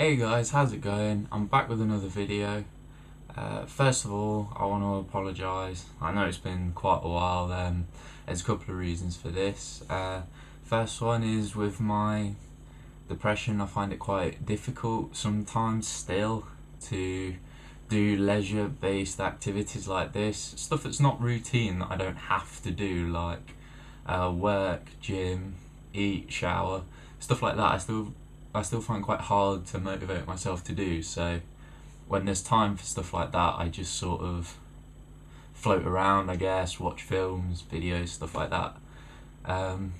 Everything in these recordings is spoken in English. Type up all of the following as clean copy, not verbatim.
Hey guys, how's it going? I'm back with another video. First of all, I want to apologise. I know it's been quite a while. There's a couple of reasons for this. First one is with my depression. I find it quite difficult sometimes still to do leisure-based activities like this. Stuff that's not routine, that I don't have to do, like work, gym, eat, shower, stuff like that. I still find quite hard to motivate myself to do, so when there's time for stuff like that, I just sort of float around, I guess, watch films, videos, stuff like that. And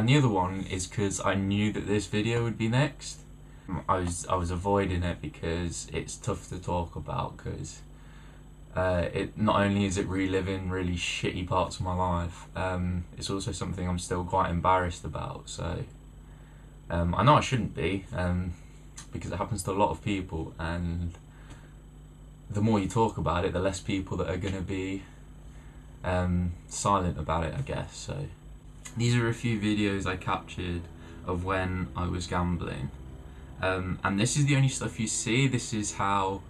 the other one is because I knew that this video would be next. I was avoiding it because it's tough to talk about, because it not only is it reliving really shitty parts of my life, it's also something I'm still quite embarrassed about, so I know I shouldn't be, because it happens to a lot of people, and the more you talk about it, the less people that are going to be silent about it, I guess. So these are a few videos I captured of when I was gambling, and this is the only stuff you see. This is how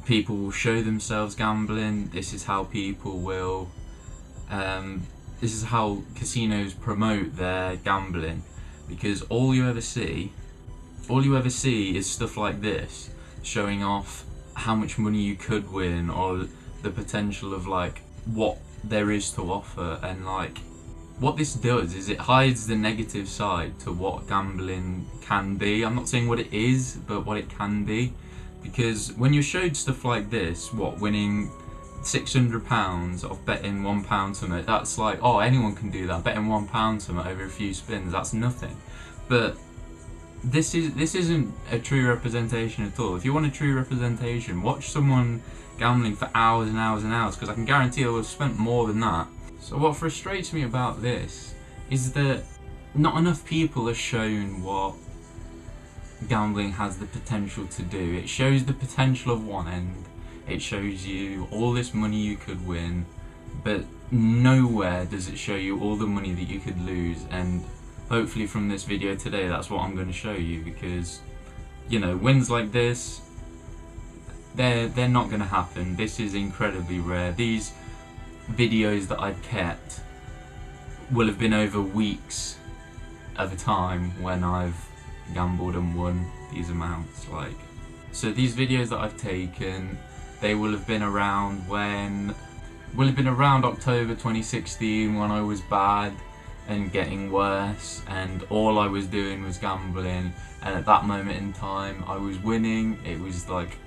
people will show themselves gambling. This is how people will this is how casinos promote their gambling, because all you ever see is stuff like this, showing off how much money you could win, or the potential of like what there is to offer. And like, what this does is it hides the negative side to what gambling can be. I'm not saying what it is, but what it can be, because when you're showed stuff like this, winning £600 off betting £1 something, that's like, oh, anyone can do that. Betting £1 something over a few spins, that's nothing. But this isn't a true representation at all. If you want a true representation, watch someone gambling for hours and hours and hours, because I can guarantee they'll have spent more than that. So what frustrates me about this is that not enough people are shown what gambling has the potential to do. It shows the potential of one end. It shows you all this money you could win, but nowhere does it show you all the money that you could lose. And hopefully from this video today, that's what I'm going to show you, because, you know, wins like this, they're not going to happen. This is incredibly rare. These videos that I've kept will have been over weeks at a time when I've gambled and won these amounts. Like, so these videos that I've taken, they will have been around October 2016, when I was bad and getting worse, and all I was doing was gambling. And at that moment in time, I was winning. It was like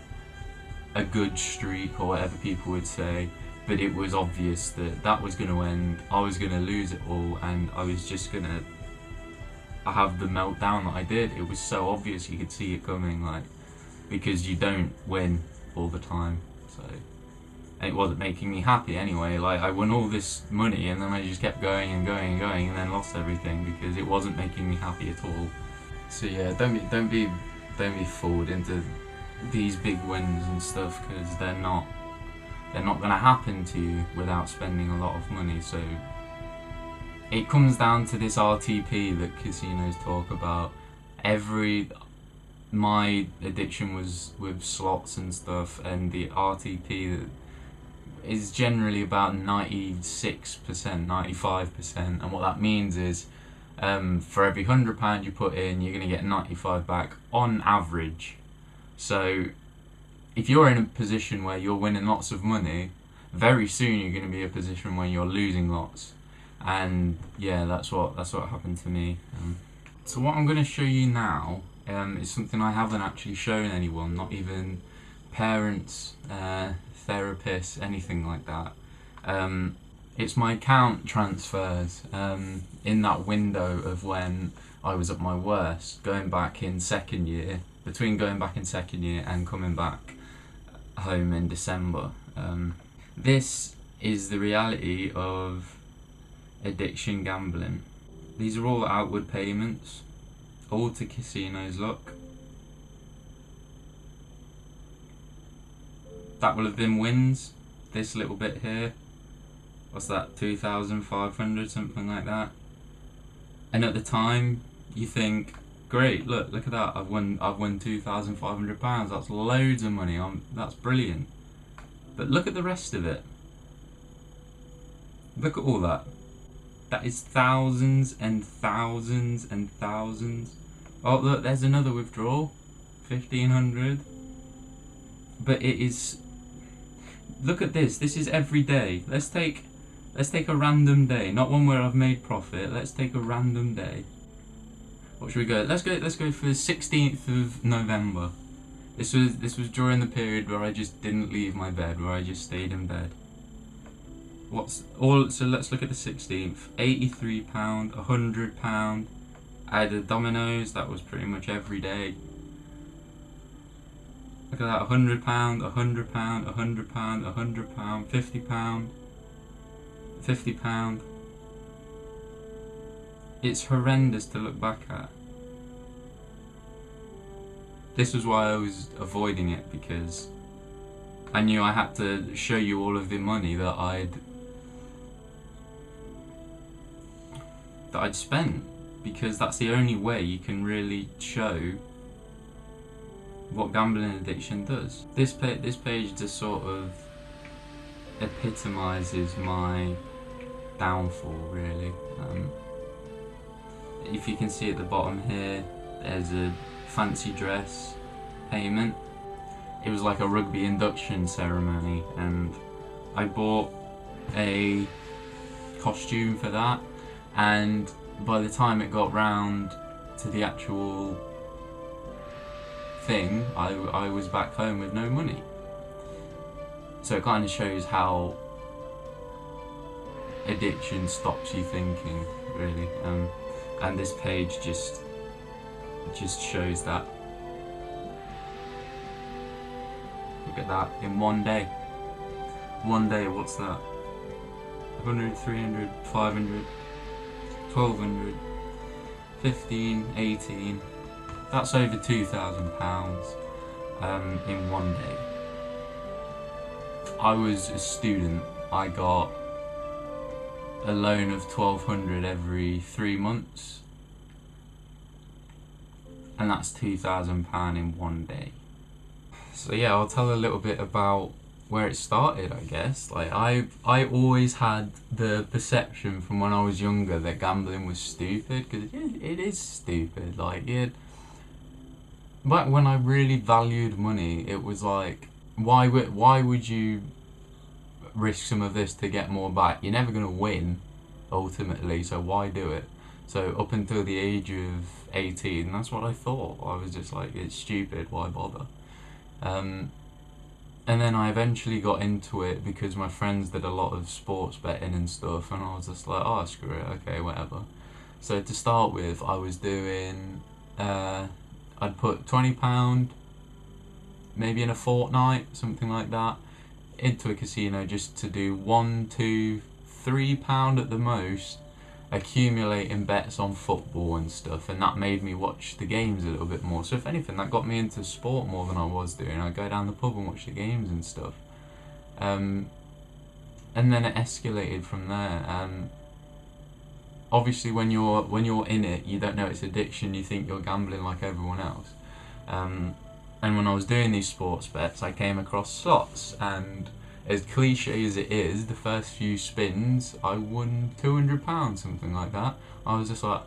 a good streak, or whatever people would say, but it was obvious that that was going to end. I was going to lose it all, and I was just going to have the meltdown that I did. It was so obvious, you could see it coming, like, because you don't win all the time. So, and it wasn't making me happy anyway. Like, I won all this money, and then I just kept going and going and going, and then lost everything because it wasn't making me happy at all. So yeah, don't be fooled into these big wins and stuff, because they're not gonna happen to you without spending a lot of money. So it comes down to this RTP that casinos talk about. My addiction was with slots and stuff, and the RTP is generally about 96%, 95%, and what that means is for every £100 you put in, you're going to get 95 back on average. So if you're in a position where you're winning lots of money, very soon you're going to be in a position where you're losing lots. And yeah, that's what happened to me. So what I'm going to show you now is something I haven't actually shown anyone, not even parents, therapists, anything like that. It's my account transfers in that window of when I was at my worst, going back in second year, between going back in second year and coming back home in December. This is the reality of addiction gambling. These are all outward payments, all to casinos. Look, that will have been wins. This little bit here, what's that, 2,500, something like that. And at the time you think, great. Look at that. I've won £2,500. That's loads of money. That's brilliant. But look at the rest of it. Look at all that. That is thousands and thousands and thousands. Oh look, there's another withdrawal. 1,500. But it is. Look at this. This is every day. Let's take a random day, not one where I've made profit. Let's take a random day. What should we go? Let's go for the 16th of November. This was during the period where I just didn't leave my bed, where I just stayed in bed. So let's look at the 16th. £83, £100. I had a Domino's, that was pretty much every day. Look at that, £100, £100, £100, £100, £50, £50. It's horrendous to look back at. This was why I was avoiding it, because I knew I had to show you all of the money that I'd spent, because that's the only way you can really show what gambling addiction does. This page just sort of epitomizes my downfall, really. If you can see at the bottom here, there's a fancy dress payment. It was like a rugby induction ceremony, and I bought a costume for that, and by the time it got round to the actual thing, I was back home with no money. So it kind of shows how addiction stops you thinking, really. And this page just shows that. Look at that, in one day. One day, what's that? 100, 300, 500, 1,200, 15, 18. That's over £2,000 in one day. I was a student. I got a loan of £1,200 every 3 months, and that's £2,000 in one day. So yeah, I'll tell a little bit about where it started, I guess. Like I always had the perception from when I was younger that gambling was stupid, because it is stupid. Like back when I really valued money, it was like, why would you risk some of this to get more back? You're never gonna win ultimately, so why do it? So up until the age of 18, that's what I thought. I was just like, it's stupid, why bother? And then I eventually got into it because my friends did a lot of sports betting and stuff, and I was just like, oh screw it, okay, whatever. So to start with, I was doing, I'd put £20 maybe in a fortnight, something like that, into a casino, just to do £1, £2, £3 at the most, accumulating bets on football and stuff, and that made me watch the games a little bit more. So if anything, that got me into sport more than I was doing. I'd go down the pub and watch the games and stuff. And then it escalated from there. Obviously when you're in it, you don't know it's addiction, you think you're gambling like everyone else. And when I was doing these sports bets, I came across slots, and as cliche as it is, the first few spins, I won £200, something like that. I was just like,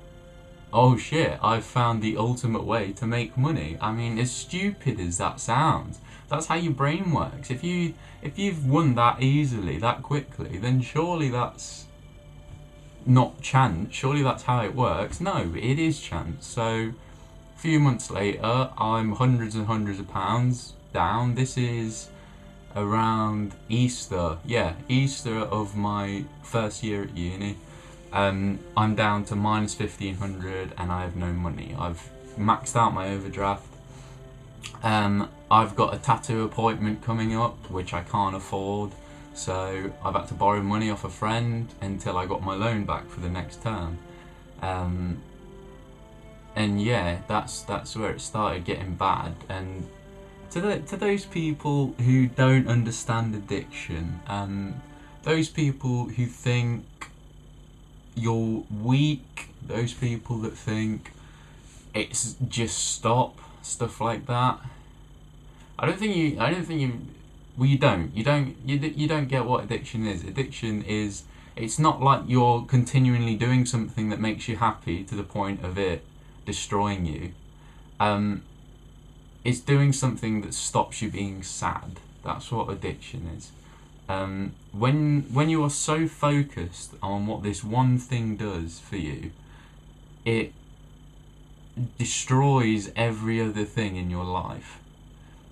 oh shit, I've found the ultimate way to make money. I mean, as stupid as that sounds, that's how your brain works. If you've won that easily, that quickly, then surely that's not chance. Surely that's how it works. No, it is chance. So a few months later, I'm hundreds and hundreds of pounds down. This is around Easter, Easter of my first year at uni. I'm down to minus 1,500 and I have no money. I've maxed out my overdraft. I've got a tattoo appointment coming up which I can't afford, so I've had to borrow money off a friend until I got my loan back for the next term. And yeah, that's where it started getting bad. And to those people who don't understand addiction, those people who think you're weak, those people that think it's just stop stuff like that. I don't think you. Well, you don't. You don't get what addiction is. Addiction is. It's not like you're continually doing something that makes you happy to the point of it destroying you. It's doing something that stops you being sad. That's what addiction is. When you are so focused on what this one thing does for you, it destroys every other thing in your life.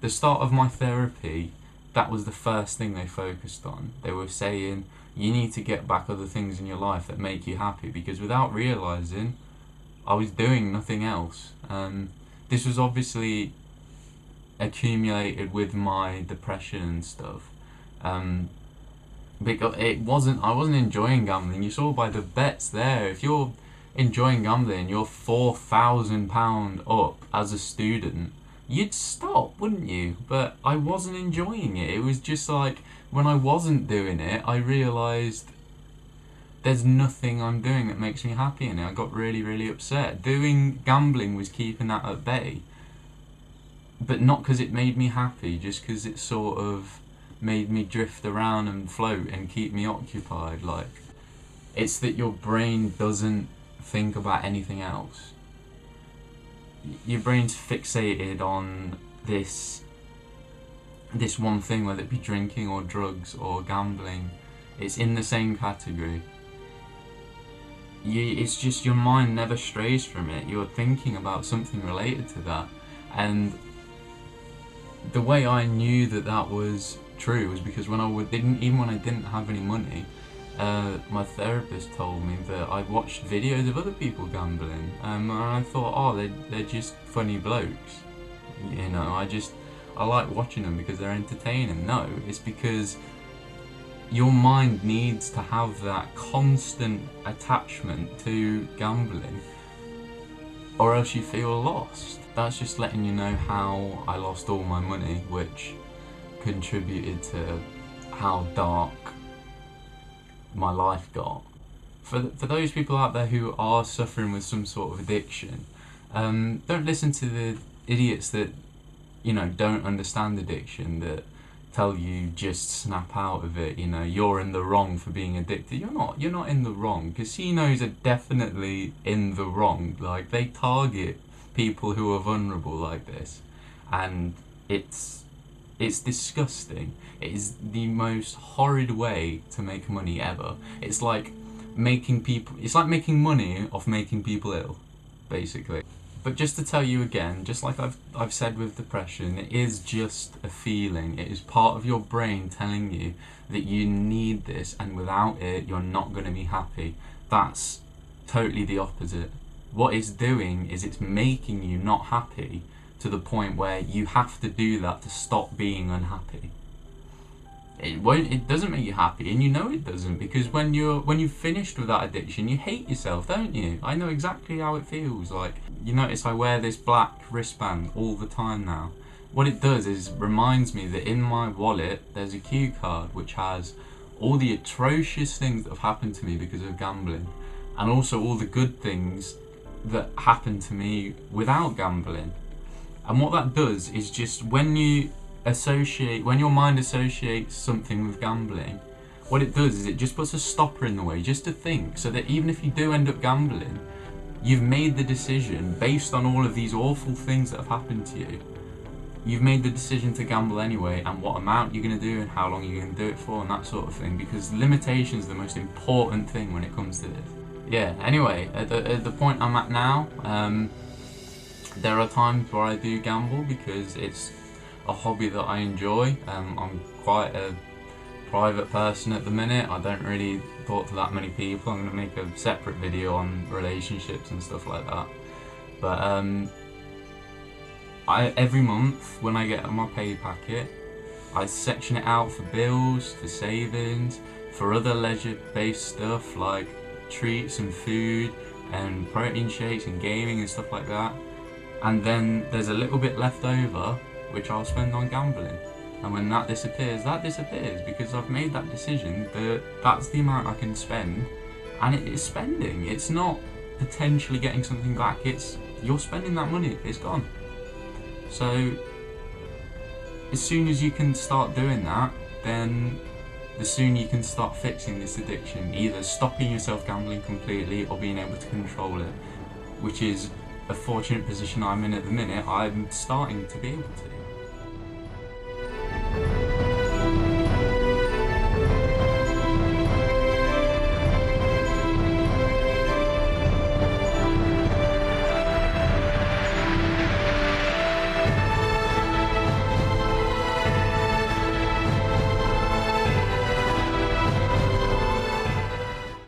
The start of my therapy, that was the first thing they focused on. They were saying, you need to get back other things in your life that make you happy, because without realising, I was doing nothing else. This was obviously accumulated with my depression and stuff. Because I wasn't enjoying gambling. You saw by the bets there, if you're enjoying gambling, you're £4,000 up as a student, you'd stop, wouldn't you? But I wasn't enjoying it. It was just like, when I wasn't doing it, I realised there's nothing I'm doing that makes me happy in it. I got really, really upset. Doing gambling was keeping that at bay. But not because it made me happy, just because it sort of made me drift around and float and keep me occupied. Like, it's that your brain doesn't think about anything else. Your brain's fixated on this one thing, whether it be drinking or drugs or gambling. It's in the same category. It's just your mind never strays from it. You're thinking about something related to that. And the way I knew that that was true was because when even when I didn't have any money, my therapist told me that I watched videos of other people gambling, and I thought, oh, they're just funny blokes. You know, I like watching them because they're entertaining. No, it's because your mind needs to have that constant attachment to gambling, or else you feel lost. That's just letting you know how I lost all my money, which contributed to how dark my life got. For those people out there who are suffering with some sort of addiction, don't listen to the idiots that, you know, don't understand addiction, that tell you just snap out of it. You know, you're in the wrong for being addicted. You're not in the wrong. Casinos are definitely in the wrong. Like, they target people who are vulnerable like this, and it's disgusting. It is the most horrid way to make money ever. It's like making money off making people ill, basically. But just to tell you again, just like I've said with depression, it is just a feeling. It is part of your brain telling you that you need this, and without it, you're not going to be happy. That's totally the opposite. What it's doing is it's making you not happy to the point where you have to do that to stop being unhappy. It doesn't make you happy, and you know it doesn't, because when you've finished with that addiction, you hate yourself, don't you? I know exactly how it feels. Like, you notice I wear this black wristband all the time now. What it does is reminds me that in my wallet there's a cue card which has all the atrocious things that have happened to me because of gambling, and also all the good things that happened to me without gambling. And what that does is, just when your mind associates something with gambling, what it does is it just puts a stopper in the way, just to think, so that even if you do end up gambling, you've made the decision based on all of these awful things that have happened to you. You've made the decision to gamble anyway, and what amount you're going to do and how long you're going to do it for and that sort of thing, because limitation is the most important thing when it comes to this. Yeah, anyway, at the point I'm at now, there are times where I do gamble because it's a hobby that I enjoy. I'm quite a private person at the minute. I don't really talk to that many people. I'm going to make a separate video on relationships and stuff like that. But every month when I get my pay packet, I section it out for bills, for savings, for other leisure-based stuff like treats and food and protein shakes and gaming and stuff like that. And then there's a little bit left over which I'll spend on gambling. And when that disappears, because I've made that decision that that's the amount I can spend, and it is spending. It's not potentially getting something back, it's you're spending that money, it's gone. So as soon as you can start doing that, then the sooner you can start fixing this addiction, either stopping yourself gambling completely or being able to control it, which is a fortunate position I'm in at the minute. I'm starting to be able to.